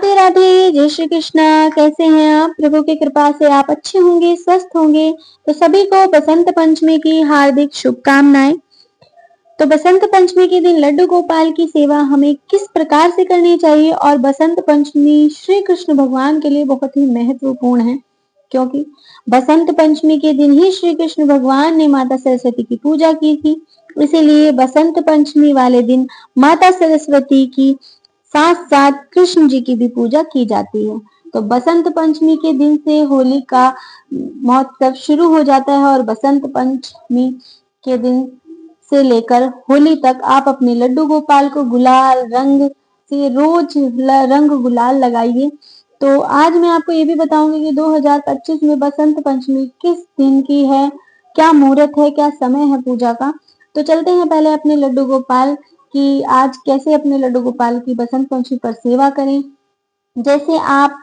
राधे राधे, जय श्री कृष्णा। कैसे हैं आप? प्रभु की कृपा से आप अच्छे होंगे, स्वस्थ होंगे। तो सभी को बसंत पंचमी की हार्दिक शुभकामनाएं। तो बसंत पंचमी के दिन लड्डू गोपाल की सेवा हमें किस प्रकार से करनी चाहिए और बसंत पंचमी श्री कृष्ण भगवान के लिए बहुत ही महत्वपूर्ण है, क्योंकि बसंत पंचमी के दिन ही श्री कृष्ण भगवान ने माता सरस्वती की पूजा की थी। इसीलिए बसंत पंचमी वाले दिन माता सरस्वती की साथ साथ कृष्ण जी की भी पूजा की जाती है। तो बसंत पंचमी के दिन से होली का महोत्सव शुरू हो जाता है और बसंत पंचमी के दिन से लेकर होली तक आप अपने लड्डू गोपाल को गुलाल रंग से रोज रंग गुलाल लगाइए। तो आज मैं आपको ये भी बताऊंगी कि 2025 में बसंत पंचमी किस दिन की है, क्या मुहूर्त है, क्या समय है पूजा का। तो चलते हैं पहले अपने लड्डू गोपाल कि आज कैसे अपने लड्डू गोपाल की बसंत पंचमी पर सेवा करें। जैसे आप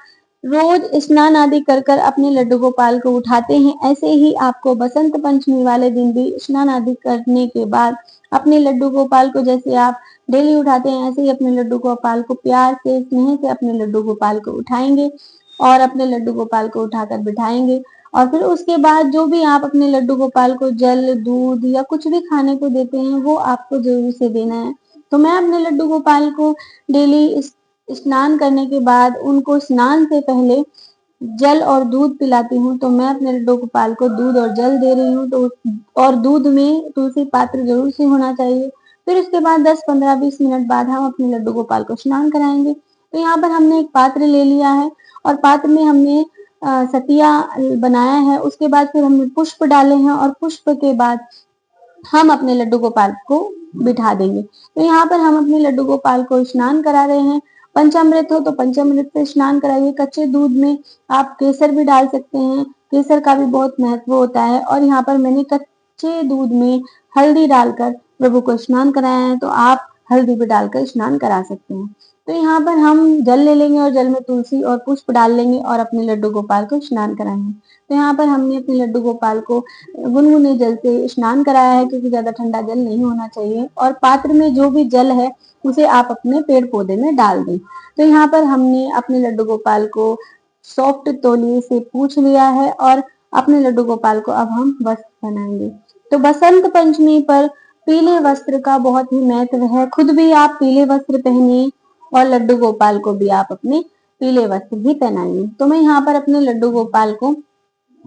रोज स्नान आदि कर कर अपने लड्डू गोपाल को उठाते हैं, ऐसे ही आपको बसंत पंचमी वाले दिन भी स्नान आदि करने के बाद अपने लड्डू गोपाल को जैसे आप डेली उठाते हैं, ऐसे ही अपने लड्डू गोपाल को प्यार से स्नेह से अपने लड्डू गोपाल को उठाएंगे और अपने लड्डू गोपाल को उठाकर बिठाएंगे। और फिर उसके बाद जो भी आप अपने लड्डू गोपाल को जल, दूध या कुछ भी खाने को देते हैं वो आपको जरूर से देना है। तो मैं अपने लड्डू गोपाल को डेली स्नान करने के बाद उनको स्नान से पहले जल और दूध पिलाती हूँ। तो मैं अपने लड्डू गोपाल को दूध और जल दे रही हूँ। तो और दूध में तुलसी पात्र जरूर से होना चाहिए। फिर उसके बाद 10, 15, 20 मिनट बाद हम अपने लड्डू गोपाल को स्नान कराएंगे। तो यहाँ पर हमने एक पात्र ले लिया है और पात्र में हमने सतिया बनाया है। उसके बाद फिर हमने पुष्प डाले हैं और पुष्प के बाद हम अपने लड्डू गोपाल को बिठा देंगे। तो यहाँ पर हम अपने लड्डू गोपाल को स्नान करा रहे हैं। पंचामृत हो तो पंचामृत से स्नान कराइए। कच्चे दूध में आप केसर भी डाल सकते हैं, केसर का भी बहुत महत्व होता है। और यहाँ पर मैंने कच्चे दूध में हल्दी डालकर प्रभु को स्नान कराया है, तो आप हल्दी भी डालकर स्नान करा सकते हैं। तो यहाँ पर हम जल ले लेंगे और जल में तुलसी और पुष्प डाल लेंगे और अपने लड्डू गोपाल को स्नान कराएंगे। तो यहाँ पर हमने अपने लड्डू गोपाल को गुनगुने जल से स्नान कराया है, क्योंकि ज्यादा ठंडा जल नहीं होना चाहिए। और पात्र में जो भी जल है उसे आप अपने पेड़ पौधे में डाल दें। तो यहाँ पर हमने अपने लड्डू गोपाल को सॉफ्ट तौलिए से पूछ लिया है और अपने लड्डू गोपाल को अब हम वस्त्र पहनाएंगे। तो बसंत पंचमी पर पीले वस्त्र का बहुत ही महत्व है। खुद भी आप पीले वस्त्र पहनिए और लड्डू गोपाल को भी आप अपने पीले वस्त्र ही पहनाइए। तो मैं यहाँ पर अपने लड्डू गोपाल को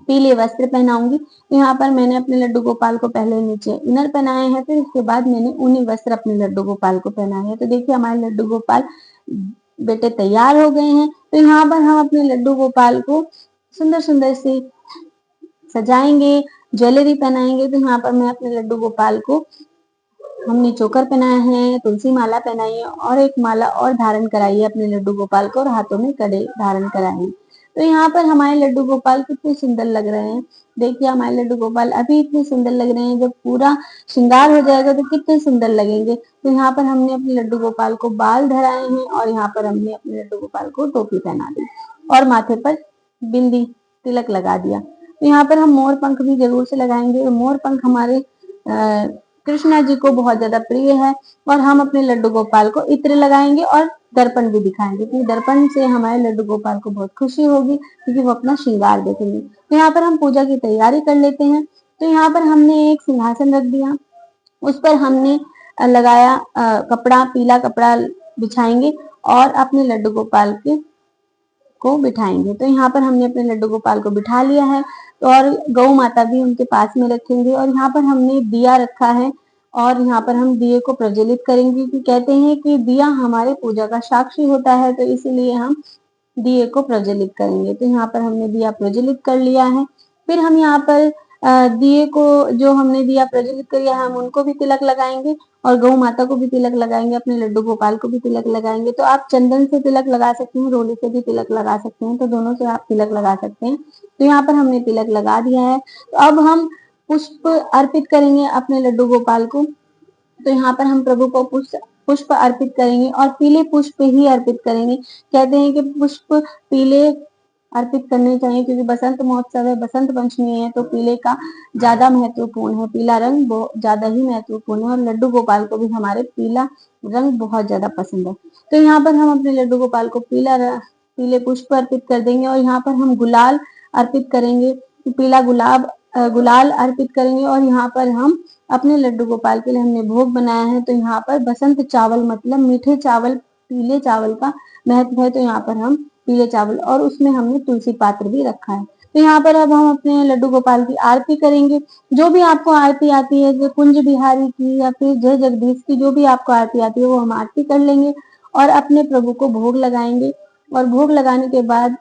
पीले वस्त्र पहनाऊंगी। तो यहाँ पर मैंने अपने लड्डू गोपाल को पहले नीचे इनर पहनाए हैं, फिर उसके बाद मैंने ऊनी वस्त्र अपने लड्डू गोपाल को पहनाए हैं। तो देखिए हमारे लड्डू गोपाल बेटे तैयार हो गए हैं। तो यहाँ पर हम अपने लड्डू गोपाल को सुंदर सुंदर से सजाएंगे, ज्वेलरी पहनाएंगे। तो यहाँ पर मैं अपने लड्डू गोपाल को हमने चोकर पहनाया है, तुलसी माला पहनाई है और एक माला और धारण कराई है अपने लड्डू गोपाल को और हाथों में कड़े धारण कराए हैं। तो यहाँ पर हमारे लड्डू गोपाल कितने सुंदर लग रहे हैं। देखिए हमारे लड्डू गोपाल अभी इतने सुंदर लग रहे हैं, जब पूरा श्रृंगार हो जाएगा तो कितने सुंदर लगेंगे। तो यहाँ पर हमने अपने लड्डू गोपाल को बाल धराए हैं और यहाँ पर हमने अपने लड्डू गोपाल को टोपी पहना दी और माथे पर बिंदी तिलक लगा दिया। तो यहाँ पर हम मोर पंख भी जरूर से लगाएंगे। मोर पंख हमारे कृष्णा जी को बहुत ज्यादा प्रिय है। और हम अपने लड्डू गोपाल को इत्र लगाएंगे और दर्पण भी दिखाएंगे, क्योंकि दर्पण से हमारे लड्डू गोपाल को बहुत खुशी होगी, क्योंकि वो अपना श्रृंगार देखेंगे। तो यहाँ पर हम पूजा की तैयारी कर लेते हैं। तो यहाँ पर हमने एक सिंहासन रख दिया, उस पर हमने लगाया कपड़ा, पीला कपड़ा बिछाएंगे और अपने लड्डू गोपाल को बिठाएंगे। तो यहाँ पर हमने अपने लड्डू गोपाल को बिठा लिया है। तो और गौ माता भी उनके पास में रखेंगे और यहाँ पर हमने दिया रखा है और यहाँ पर हम दिए को प्रज्वलित करेंगे, क्योंकि कहते हैं कि दिया हमारे पूजा का साक्षी होता है, तो इसीलिए हम दिए को प्रज्वलित करेंगे। तो यहाँ पर हमने दिया प्रज्वलित कर लिया है। फिर हम यहाँ पर दिए को, जो हमने दिया प्रज्वलित कर लिया है, हम उनको भी तिलक लगाएंगे और गौ माता को भी तिलक लगाएंगे, अपने लड्डू गोपाल को भी तिलक लगाएंगे। तो आप चंदन से तिलक लगा सकते हैं, रोली से भी तिलक लगा सकते हैं, तो दोनों से आप तिलक लगा सकते हैं। तो यहाँ पर हमने तिलक लगा दिया है। तो अब हम पुष्प अर्पित करेंगे अपने लड्डू गोपाल को। तो यहाँ पर हम प्रभु को पुष्प अर्पित करेंगे और पीले पुष्प ही अर्पित करेंगे। कहते हैं कि पुष्प पीले अर्पित करने चाहिए, क्योंकि बसंत महोत्सव है, बसंत पंचमी है, तो पीले का ज्यादा महत्वपूर्ण है, पीला रंग ज्यादा ही महत्वपूर्ण है, और लड्डू गोपाल को भी हमारे पीला रंग बहुत ज्यादा पसंद है। तो यहाँ पर हम अपने लड्डू गोपाल को पीले पुष्प अर्पित कर देंगे, और यहाँ पर हम गुलाल अर्पित करेंगे, पीला गुलाल अर्पित करेंगे। और यहाँ पर हम अपने लड्डू गोपाल के लिए हमने भोग बनाया है, तो यहाँ पर बसंत चावल मतलब मीठे चावल, पीले चावल का महत्व है, तो यहाँ पर हम पीले चावल, और उसमें हमने तुलसी पात्र भी रखा है। तो यहाँ पर अब हम अपने लड्डू गोपाल की आरती करेंगे। जो भी आपको आरती आती है, जो कुंज बिहारी की या फिर जय जगदीश की जो भी आपको आरती आती है, वो हम आरती कर लेंगे और अपने प्रभु को भोग लगाएंगे। और भोग लगाने के बाद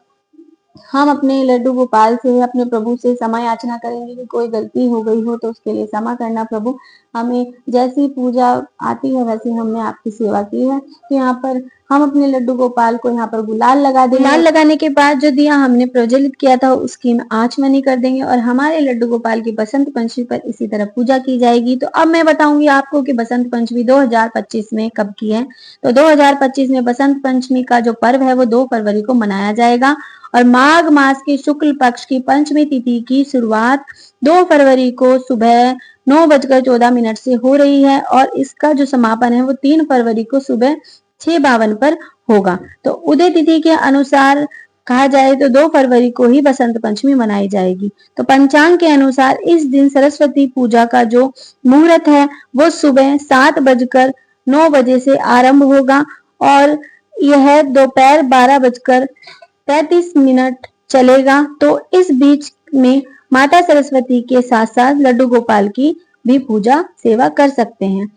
हम अपने लड्डू गोपाल से, अपने प्रभु से क्षमा याचना करेंगे कि कोई गलती हो गई हो तो उसके लिए क्षमा करना प्रभु। हमें जैसी पूजा आती है वैसी हमने आपकी सेवा की है। तो यहाँ पर हम अपने लड्डू गोपाल को यहाँ पर गुलाल लगा देंगे। गुलाल लगाने के बाद जो दिया हमने प्रज्वलित किया था उसकी आचमनी कर देंगे, और हमारे लड्डू गोपाल की बसंत पंचमी पर इसी तरह पूजा की जाएगी। तो अब मैं बताऊंगी आपको कि बसंत पंचमी 2025 में कब की है। तो 2025 में बसंत पंचमी का जो पर्व है वो 2 फरवरी को मनाया जाएगा, और माघ मास के शुक्ल पक्ष की पंचमी तिथि की शुरुआत 2 फरवरी को सुबह 9:14 से हो रही है, और इसका जो समापन है वो 3 फरवरी को सुबह 6:52 पर होगा। तो उदय तिथि के अनुसार कहा जाए तो 2 फरवरी को ही बसंत पंचमी मनाई जाएगी। तो पंचांग के अनुसार इस दिन सरस्वती पूजा का जो मुहूर्त है वो सुबह 7:09 से आरंभ होगा, और यह दोपहर 12:35 चलेगा। तो इस बीच में माता सरस्वती के साथ साथ लड्डू गोपाल की भी पूजा सेवा कर सकते हैं।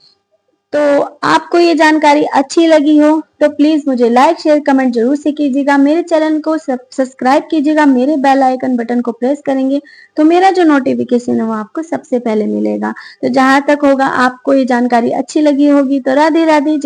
तो आपको ये जानकारी अच्छी लगी हो तो प्लीज मुझे लाइक शेयर कमेंट जरूर से कीजिएगा। मेरे चैनल को सब्सक्राइब कीजिएगा, मेरे बेल आइकन बटन को प्रेस करेंगे तो मेरा जो नोटिफिकेशन है वो आपको सबसे पहले मिलेगा। तो जहां तक होगा आपको ये जानकारी अच्छी लगी होगी तो राधे राधे।